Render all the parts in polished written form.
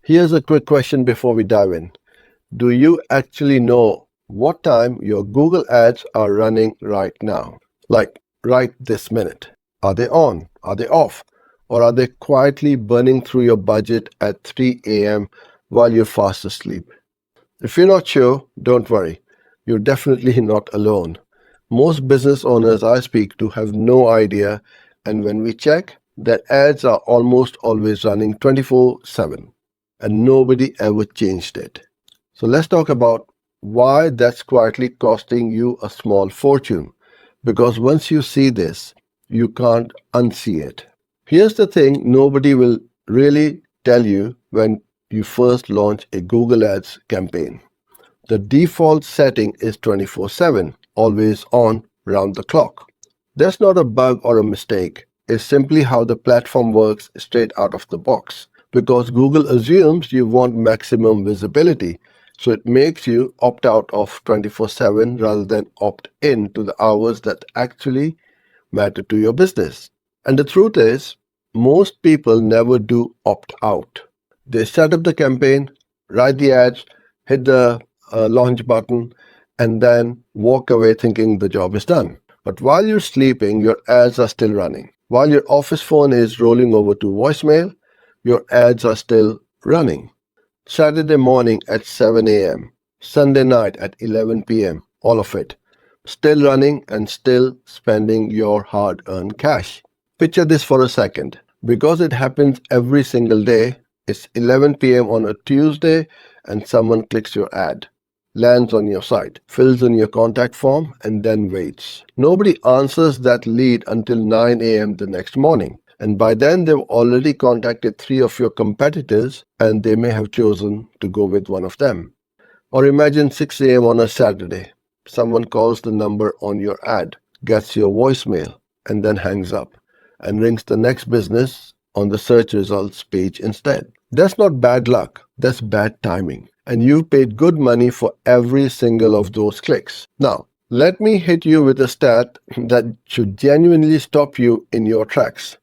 Here's a quick question before we dive in. Do you actually know what time your Google ads are running right now? Like right this minute. Are they on? Are they off? Or are they quietly burning through your budget at 3 a.m. while you're fast asleep? If you're not sure, don't worry. You're definitely not alone. Most business owners I speak to have no idea, and when we check, their ads are almost always running 24/7, and nobody ever changed it. So let's talk about why that's quietly costing you a small fortune. Because once you see this, you can't unsee it. Here's the thing nobody will really tell you when you first launch a Google Ads campaign. The default setting is 24/7, always on, round the clock. That's not a bug or a mistake. It's simply how the platform works straight out of the box. Because Google assumes you want maximum visibility, so it makes you opt out of 24/7 rather than opt in to the hours that actually matter to your business. And the truth is, most people never do opt out. They set up the campaign, write the ads, hit the launch button, and then walk away thinking the job is done. But while you're sleeping, your ads are still running. While your office phone is rolling over to voicemail, your ads are still running. Saturday morning at 7 a.m., Sunday night at 11 p.m., all of it. Still running and still spending your hard earned cash. Picture this for a second. Because it happens every single day, it's 11 p.m. on a Tuesday and someone clicks your ad, lands on your site, fills in your contact form, and then waits. Nobody answers that lead until 9 a.m. the next morning. And by then, they've already contacted 3 of your competitors and they may have chosen to go with one of them. Or imagine 6 a.m. on a Saturday. Someone calls the number on your ad, gets your voicemail, and then hangs up and rings the next business on the search results page instead. That's not bad luck, that's bad timing. And you paid good money for every single of those clicks. Now, let me hit you with a stat that should genuinely stop you in your tracks.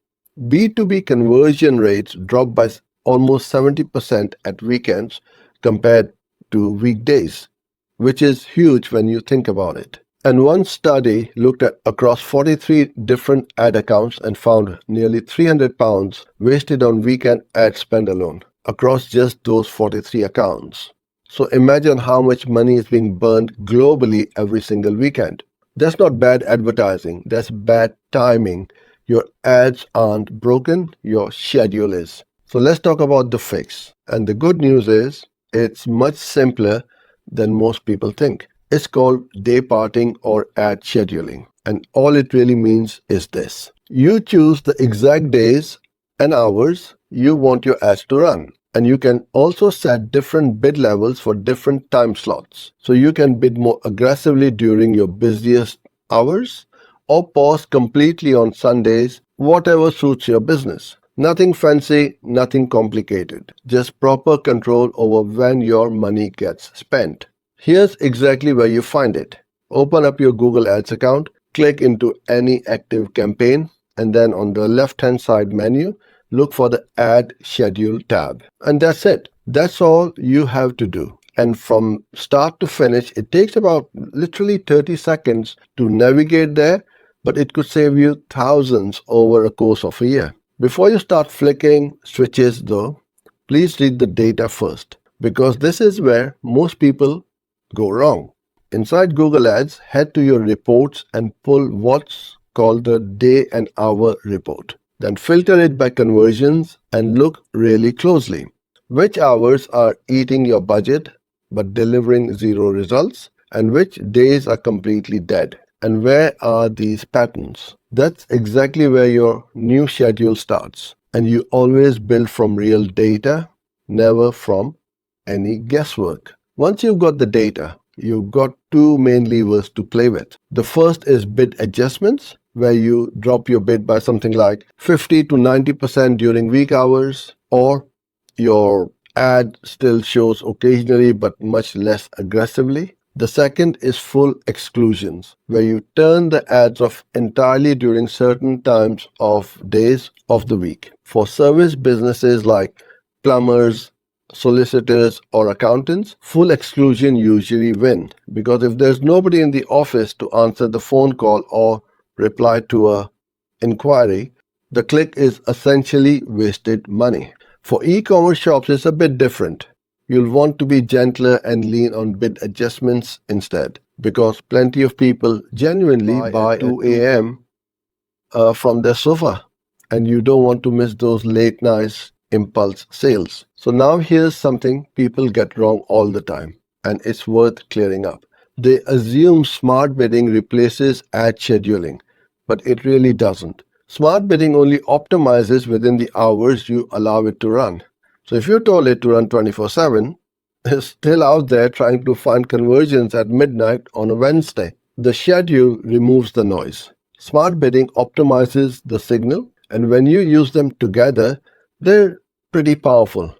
B2B conversion rates drop by almost 70% at weekends compared to weekdays, which is huge when you think about it. And one study looked at across 43 different ad accounts and found nearly £300 wasted on weekend ad spend alone across just those 43 accounts. So imagine how much money is being burned globally every single weekend. That's not bad advertising, that's bad timing. Your ads aren't broken, your schedule is. So let's talk about the fix. And the good news is it's much simpler than most people think. It's called dayparting or ad scheduling. And all it really means is this. You choose the exact days and hours you want your ads to run. And you can also set different bid levels for different time slots. So you can bid more aggressively during your busiest hours or pause completely on Sundays, whatever suits your business. Nothing fancy, nothing complicated. Just proper control over when your money gets spent. Here's exactly where you find it. Open up your Google Ads account, click into any active campaign, and then on the left-hand side menu, look for the Ad Schedule tab. And that's it. That's all you have to do. And from start to finish, it takes about literally 30 seconds to navigate there, but it could save you thousands over a course of a year. Before you start flicking switches though, please read the data first, because this is where most people go wrong. Inside Google Ads, head to your reports and pull what's called the day and hour report. Then filter it by conversions and look really closely. Which hours are eating your budget but delivering zero results, and which days are completely dead? And where are these patterns? That's exactly where your new schedule starts. And you always build from real data, never from any guesswork. Once you've got the data, you've got 2 main levers to play with. The first is bid adjustments, where you drop your bid by something like 50 to 90% during week hours, or your ad still shows occasionally but much less aggressively. The second is full exclusions, where you turn the ads off entirely during certain times of days of the week. For service businesses like plumbers, solicitors, or accountants, full exclusion usually win, because if there's nobody in the office to answer the phone call or reply to a inquiry, the click is essentially wasted money. For e-commerce shops, it's a bit different. You'll want to be gentler and lean on bid adjustments instead, because plenty of people genuinely buy at 2 a.m. From their sofa, and you don't want to miss those late night impulse sales. So now here's something people get wrong all the time, and it's worth clearing up. They assume smart bidding replaces ad scheduling, but it really doesn't. Smart bidding only optimizes within the hours you allow it to run. So if you told it to run 24/7, it's still out there trying to find conversions at midnight on a Wednesday. The schedule removes the noise. Smart bidding optimizes the signal, and when you use them together, they're pretty powerful.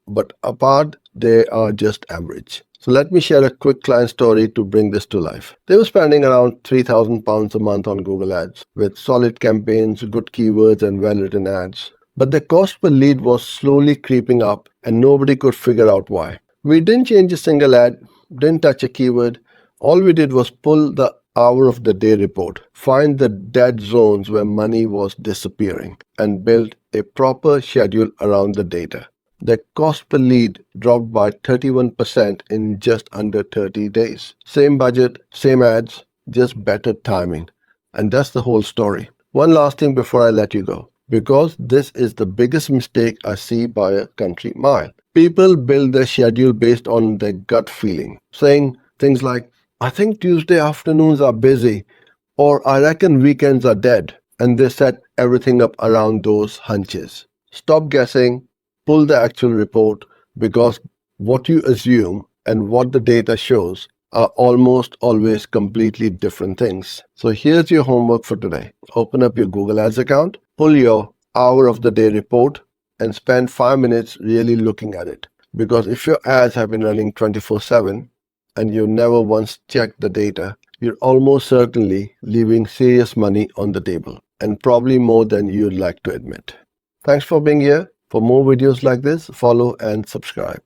But apart, they are just average. So let me share a quick client story to bring this to life. They were spending around £3,000 a month on Google Ads, with solid campaigns, good keywords, and well-written ads. But the cost per lead was slowly creeping up, and nobody could figure out why. We didn't change a single ad, didn't touch a keyword. All we did was pull the hour of the day report, find the dead zones where money was disappearing, and build a proper schedule around the data. The cost per lead dropped by 31% in just under 30 days. Same budget, same ads, just better timing. And that's the whole story. One last thing before I let you go, because this is the biggest mistake I see by a country mile. People build their schedule based on their gut feeling, saying things like, I think Tuesday afternoons are busy, or I reckon weekends are dead, and they set everything up around those hunches. Stop guessing, pull the actual report, because what you assume and what the data shows are almost always completely different things. So here's your homework for today. Open up your Google Ads account, pull your hour of the day report, and spend 5 minutes really looking at it. Because if your ads have been running 24/7, and you never once checked the data, you're almost certainly leaving serious money on the table, and probably more than you'd like to admit. Thanks for being here. For more videos like this, follow and subscribe.